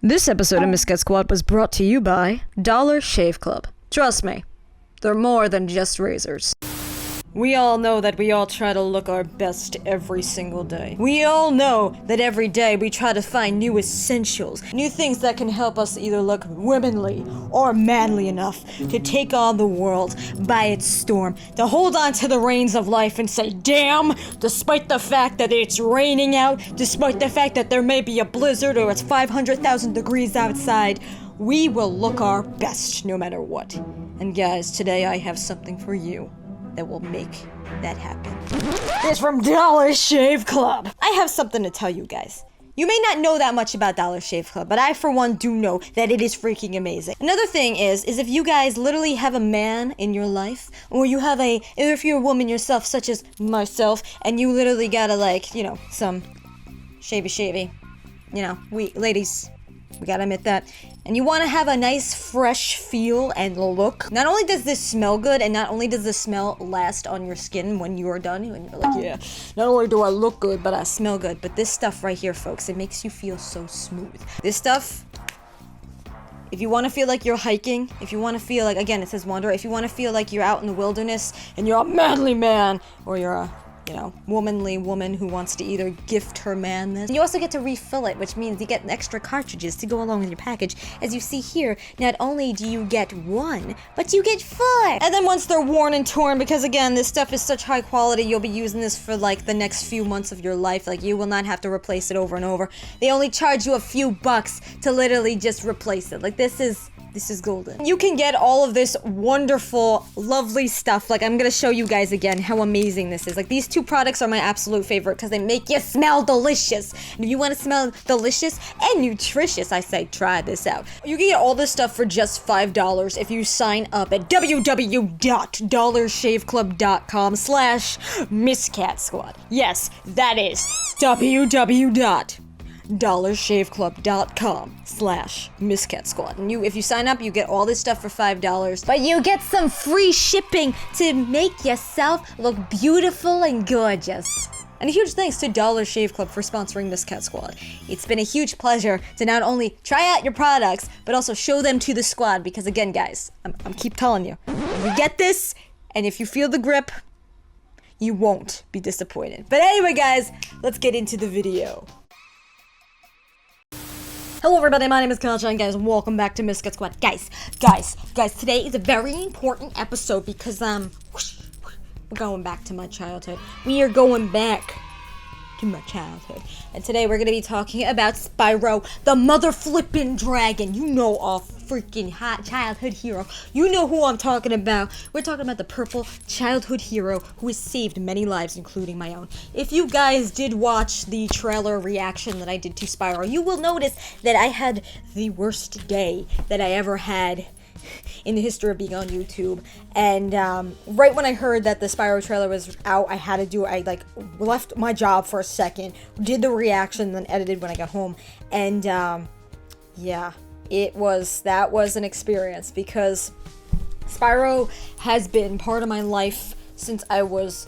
This episode of MiscatSquad was brought to you by Dollar Shave Club. Trust me, they're more than just razors. We all know that we all try to look our best every single day. We all know that every day we try to find new essentials, new things that can help us either look womanly or manly enough to take on the world by its storm, to hold on to the reins of life and say, damn, despite the fact that it's raining out, despite the fact that there may be a blizzard or it's 500,000 degrees outside, we will look our best no matter what. And guys, today I have something for you that will make that happen. It's from Dollar Shave Club. I have something to tell you guys. You may not know that much about Dollar Shave Club, but I for one do know that it is freaking amazing. Another thing is if you guys literally have a man in your life, or you have if you're a woman yourself, such as myself, and you literally gotta some shavy, we ladies, we gotta admit that. And you want to have a nice fresh feel and look. Not only does this smell good, and not only does the smell last on your skin when you are done, when you're like, yeah, not only do I look good, but I smell good. But this stuff right here, folks, it makes you feel so smooth. This stuff, if you want to feel like you're hiking, if you want to feel like, again, it says wander, if you want to feel like you're out in the wilderness and you're a manly man, or you're a womanly woman who wants to either gift her man this. You also get to refill it, which means you get extra cartridges to go along with your package. As you see here, not only do you get one, but you get 4. And then once they're worn and torn, because again, this stuff is such high quality, you'll be using this for like the next few months of your life. Like, you will not have to replace it over and over. They only charge you a few bucks to literally just replace it. Like, this is golden. You can get all of this wonderful, lovely stuff. Like, I'm gonna show you guys again how amazing this is. Like, these 2 products are my absolute favorite because they make you smell delicious. And if you want to smell delicious and nutritious, I say try this out. You can get all this stuff for just $5 if you sign up at www.dollarshaveclub.com/MiscatSquad. Yes, that is www.dollarshaveclub.com/MiscatSquad. And if you sign up, you get all this stuff for $5, but you get some free shipping to make yourself look beautiful and gorgeous. And a huge thanks to Dollar Shave Club for sponsoring MiscatSquad. It's been a huge pleasure to not only try out your products, but also show them to the squad, because again, guys, I'm keep telling you, if you get this, and if you feel the grip, you won't be disappointed. But anyway, guys, let's get into the video. Hello everybody, my name is Kyle, and guys, welcome back to MiscatSquad. Guys, today is a very important episode because, we're going back to my childhood. We are going back to my childhood. And today we're going to be talking about Spyro, the mother flippin' dragon. You know, our freaking hot childhood hero. You know who I'm talking about. We're talking about the purple childhood hero who has saved many lives, including my own. If you guys did watch the trailer reaction that I did to Spyro, you will notice that I had the worst day that I ever had in the history of being on YouTube. And right when I heard that the Spyro trailer was out, I left my job for a second, did the reaction, then edited when I got home. And yeah, that was an experience, because Spyro has been part of my life since I was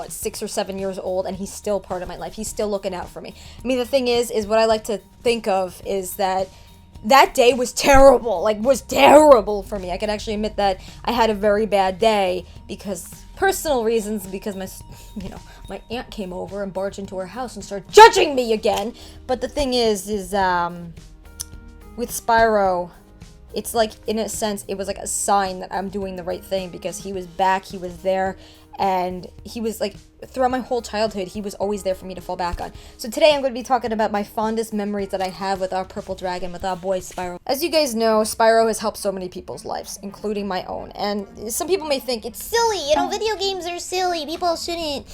6 or 7 years old, and he's still part of my life. He's still looking out for me. I mean, the thing is what I like to think of is that day was terrible, was terrible for me. I can actually admit that I had a very bad day because personal reasons, because my aunt came over and barged into her house and started judging me again. But the thing is with Spyro, it's like, in a sense, it was like a sign that I'm doing the right thing, because he was back, he was there, and he was throughout my whole childhood, he was always there for me to fall back on. So today I'm going to be talking about my fondest memories that I have with our purple dragon, with our boy Spyro. As you guys know, Spyro has helped so many people's lives, including my own. And some people may think it's silly, video games are silly, people shouldn't,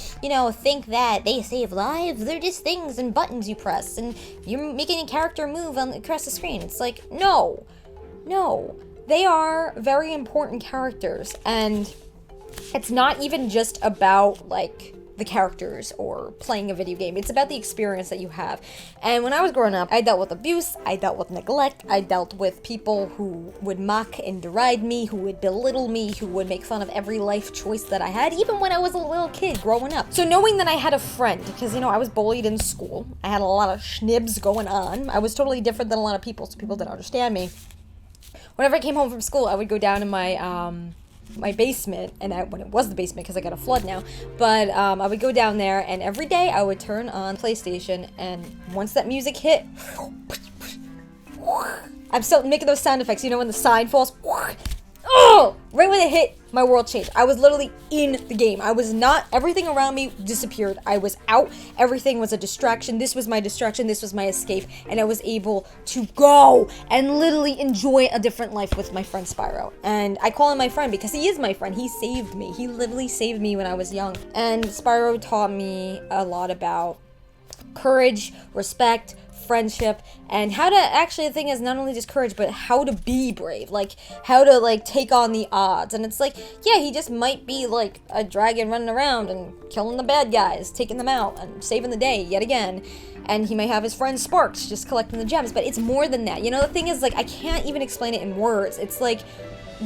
think that they save lives. They're just things and buttons you press, and you're making a character move across the screen. It's like, no, they are very important characters, and it's not even just about, the characters or playing a video game. It's about the experience that you have. And when I was growing up, I dealt with abuse, I dealt with neglect, I dealt with people who would mock and deride me, who would belittle me, who would make fun of every life choice that I had, even when I was a little kid growing up. So knowing that I had a friend, because, you know, I was bullied in school, I had a lot of schnibs going on, I was totally different than a lot of people, so people didn't understand me. Whenever I came home from school, I would go down in my basement, and when it was the basement because I got a flood now, but I would go down there, and every day I would turn on PlayStation, and once that music hit, I'm still making those sound effects, you know, when the sign falls, oh, right when it hit, my world changed. I was literally in the game. I was not, everything around me disappeared. I was out. Everything was a distraction. This was my distraction. This was my escape. And I was able to go and literally enjoy a different life with my friend Spyro. And I call him my friend because he is my friend. He saved me. He literally saved me when I was young. And Spyro taught me a lot about courage, respect, friendship, and how to, actually, the thing is not only just courage, but how to be brave, like how to like take on the odds. And it's like, yeah, he just might be like a dragon running around and killing the bad guys, taking them out and saving the day yet again, and he may have his friend Sparks just collecting the gems, but it's more than that. You know, the thing is, like, I can't even explain it in words. It's like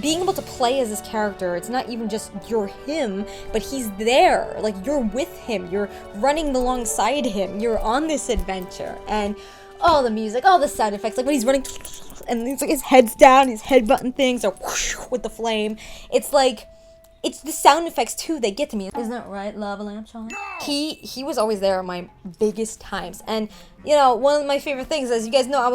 being able to play as this character, it's not even just you're him, but he's there. Like, you're with him. You're running alongside him. You're on this adventure. And all the music, all the sound effects, like when he's running and it's like his head's down, he's headbutting things, or whoosh with the flame. It's like, it's the sound effects too, they get to me. Isn't that right, Lava Lamp Sean? He was always there at my biggest times. And, you know, one of my favorite things, as you guys know,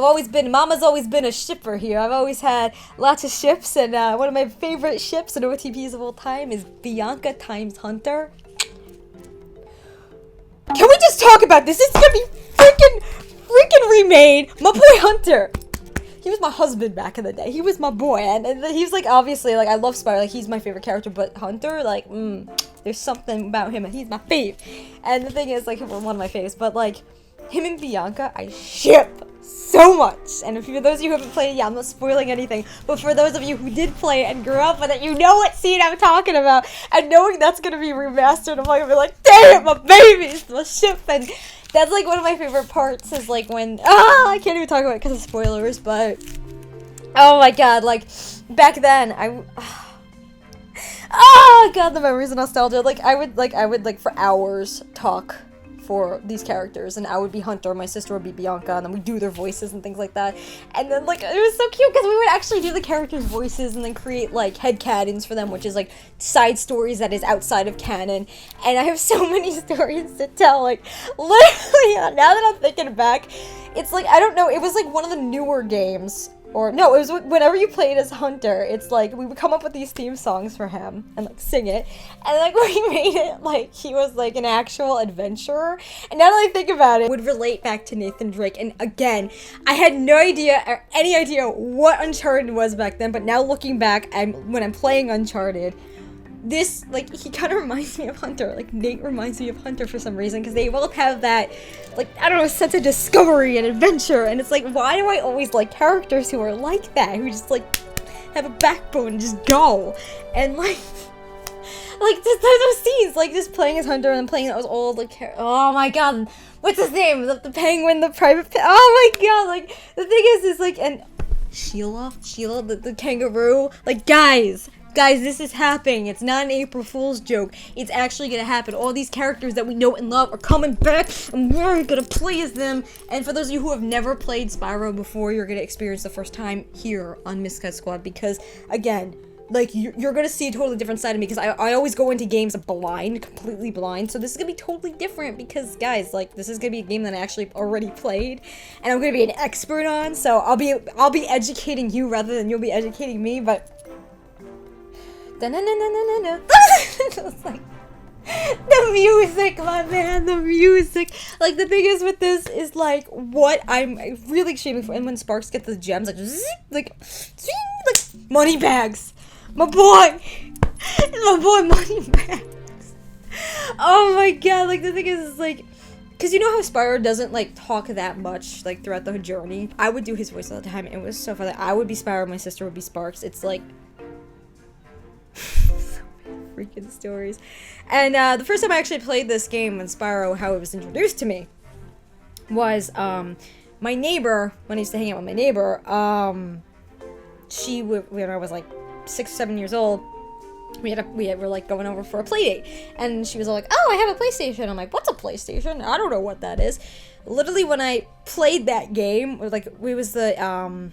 Mama's always been a shipper here. I've always had lots of ships, and one of my favorite ships and OTPs of all time is Bianca times Hunter. Can we just talk about this? It's gonna be freaking remade. My boy Hunter. He was my husband back in the day. He was my boy, and he's like, obviously, like, I love Spyro, like, he's my favorite character, but Hunter, like, there's something about him, and he's my fave. And the thing is, like, one of my faves, but, like, him and Bianca, I ship so much. And for those of you who haven't played it, yeah, I'm not spoiling anything, but for those of you who did play it and grew up with it, you know what scene I'm talking about, and knowing that's gonna be remastered, I'm gonna be like, damn, my babies, my ship, and that's, like, one of my favorite parts is, like, when, I can't even talk about it because of spoilers, but, oh my god, like, back then, god, the memories of nostalgia, like, I would, for hours talk for these characters, and I would be Hunter, my sister would be Bianca, and then we'd do their voices and things like that, and then, like, it was so cute, because we would actually do the characters' voices, and then create, like, headcanons for them, which is, like, side stories that is outside of canon, and I have so many stories to tell, like, literally, now that I'm thinking back, it's, like, I don't know, it was, like, one of the newer games, or, no, it was whenever you played as Hunter, it's like, we would come up with these theme songs for him, and, like, sing it, and, like, we made it, like, he was, like, an actual adventurer, and now that I think about it, would relate back to Nathan Drake, and again, I had no idea, or any idea what Uncharted was back then, but now looking back, when I'm playing Uncharted, this, like, he kind of reminds me of Hunter, like, Nate reminds me of Hunter for some reason, because they both have that, like, I don't know, sense of discovery and adventure, and it's like, why do I always like characters who are like that, who just, like, have a backbone and just go, and, like, those scenes, like, just playing as Hunter and playing those old, like, oh my god, what's his name, the penguin, the private, oh my god, like, the thing is, like, and Sheila, the kangaroo, like, guys, this is happening. It's not an April Fool's joke. It's actually gonna happen. All these characters that we know and love are coming back, and we're gonna play as them. And for those of you who have never played Spyro before, you're gonna experience the first time here on MiscatSquad, because, again, like, you're gonna see a totally different side of me, because I always go into games blind, completely blind, so this is gonna be totally different, because, guys, like, this is gonna be a game that I actually already played, and I'm gonna be an expert on, so I'll be educating you rather than you'll be educating me, but it's like, the music, my man, the music. Like, the thing is with this is, like, what I'm really shaming for, and when Sparks get the gems, like, zzz, like, money bags. My boy, money bags. Oh my god, like, the thing is, like, because you know how Spyro doesn't, like, talk that much, like, throughout the journey? I would do his voice all the time, and it was so funny. I would be Spyro, my sister would be Sparks. It's, like, freaking stories. And the first time I actually played this game when Spyro, how it was introduced to me, was my neighbor, when I used to hang out with my neighbor, when I was like 6 or 7 years old, we were like going over for a play date, and she was all like, "Oh, I have a PlayStation." I'm like, "What's a PlayStation? I don't know what that is." Literally, when I played that game, like it was a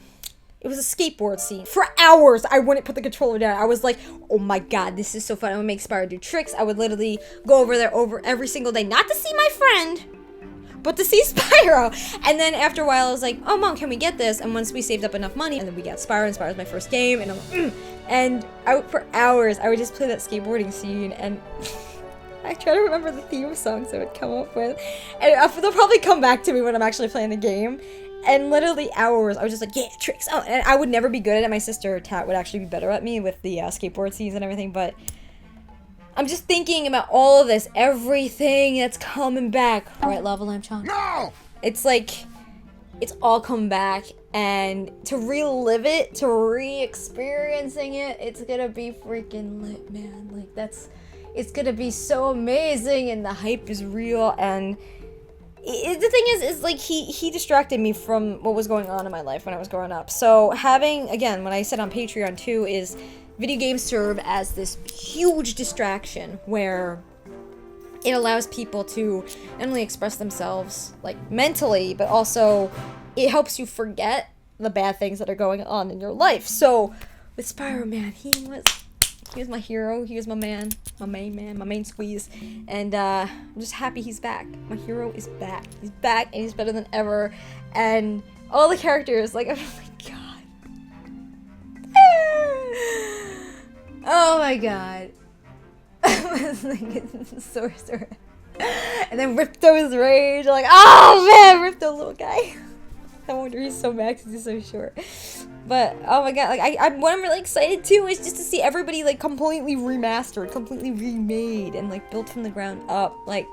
skateboard scene. For hours, I wouldn't put the controller down. I was like, "Oh my god, this is so fun!" I would make Spyro do tricks. I would literally go over there every single day, not to see my friend, but to see Spyro. And then after a while, I was like, "Oh, Mom, can we get this?" And once we saved up enough money, and then we got Spyro, and Spyro was my first game, and I'm like, and for hours, I would just play that skateboarding scene, and I try to remember the theme songs I would come up with, and they'll probably come back to me when I'm actually playing the game. And literally hours, I was just like, yeah, tricks. Oh, and I would never be good at it. My sister Tat would actually be better at me with the skateboard scenes and everything, but I'm just thinking about all of this, everything that's coming back. Right, Lava Lamp Chon? No! It's like, it's all come back, and to relive it, to re-experiencing it, it's gonna be freaking lit, man. Like, it's gonna be so amazing, and the hype is real, and the thing is like, he distracted me from what was going on in my life when I was growing up. So having, again, when I said on Patreon too, is video games serve as this huge distraction where it allows people to not only express themselves, like, mentally, but also it helps you forget the bad things that are going on in your life. So with Spyro, man, he was my hero. He was my man, my main squeeze. And I'm just happy he's back. My hero is back. He's back, and he's better than ever. And all the characters, like, oh my god. Oh my god. I was like, sorcerer. And then Ripto's rage. Like, oh man, Ripto, little guy. I wonder, he's so max, he's so short. But oh my god, like what I'm really excited to is just to see everybody like completely remastered, completely remade, and like built from the ground up. Like,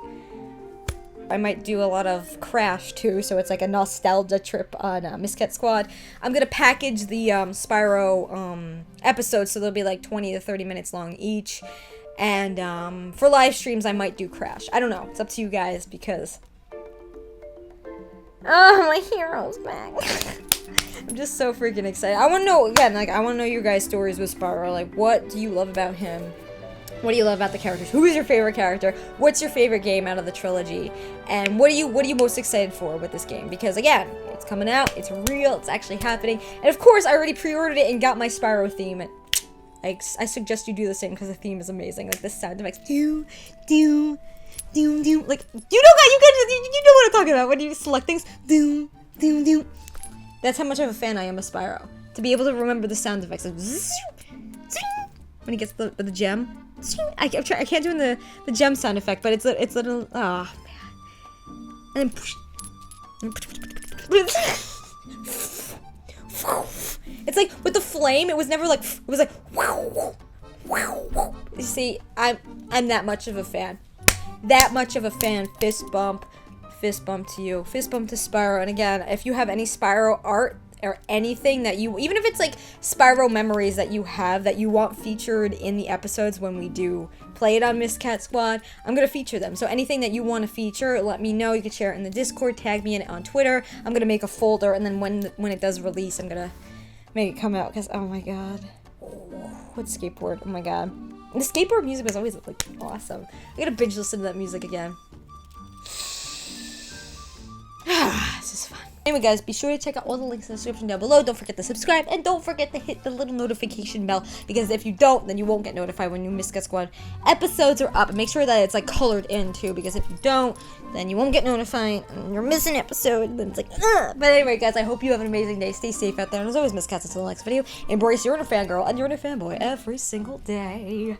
I might do a lot of Crash too, so it's like a nostalgia trip on MiscatSquad. I'm gonna package the Spyro episodes, so they'll be like 20 to 30 minutes long each. And for live streams, I might do Crash. I don't know. It's up to you guys, because oh, my hero's back. I'm just so freaking excited. I want to know, again, like, I want to know your guys' stories with Spyro. Like, what do you love about him? What do you love about the characters? Who is your favorite character? What's your favorite game out of the trilogy? And what are you most excited for with this game? Because, again, it's coming out, it's real, it's actually happening. And of course, I already pre-ordered it and got my Spyro theme. And I suggest you do the same, because the theme is amazing. Like, the sound effects. Like, you know what I'm talking about when you select things. That's how much of a fan I am of Spyro. To be able to remember the sound effects of when he gets the gem. I can't do the gem sound effect, but it's little. Oh man. And then it's like with the flame. It was never like, it was like. You see, I'm that much of a fan. That much of a fan. Fist bump to you. Fist bump to Spyro. And again, if you have any Spyro art or anything that you, even if it's like Spyro memories that you have that you want featured in the episodes when we do play it on MiscatSquad, I'm gonna feature them. So anything that you want to feature, let me know. You can share it in the Discord, tag me in it on Twitter. I'm gonna make a folder, and then when it does release, I'm gonna make it come out, because oh my god, what skateboard, oh my god. The skateboard music was always like awesome. I gotta binge listen to that music again. This is fun. Anyway guys, be sure to check out all the links in the description down below. Don't forget to subscribe, and don't forget to hit the little notification bell, because if you don't, then you won't get notified when new MiscatSquad episodes are up. And make sure that it's like colored in too, because if you don't, then you won't get notified and you're missing an episode, and then it's like, ugh. But anyway guys, I hope you have an amazing day. Stay safe out there, and as always, MiscatS, until the next video, embrace your inner fangirl and your inner fanboy every single day.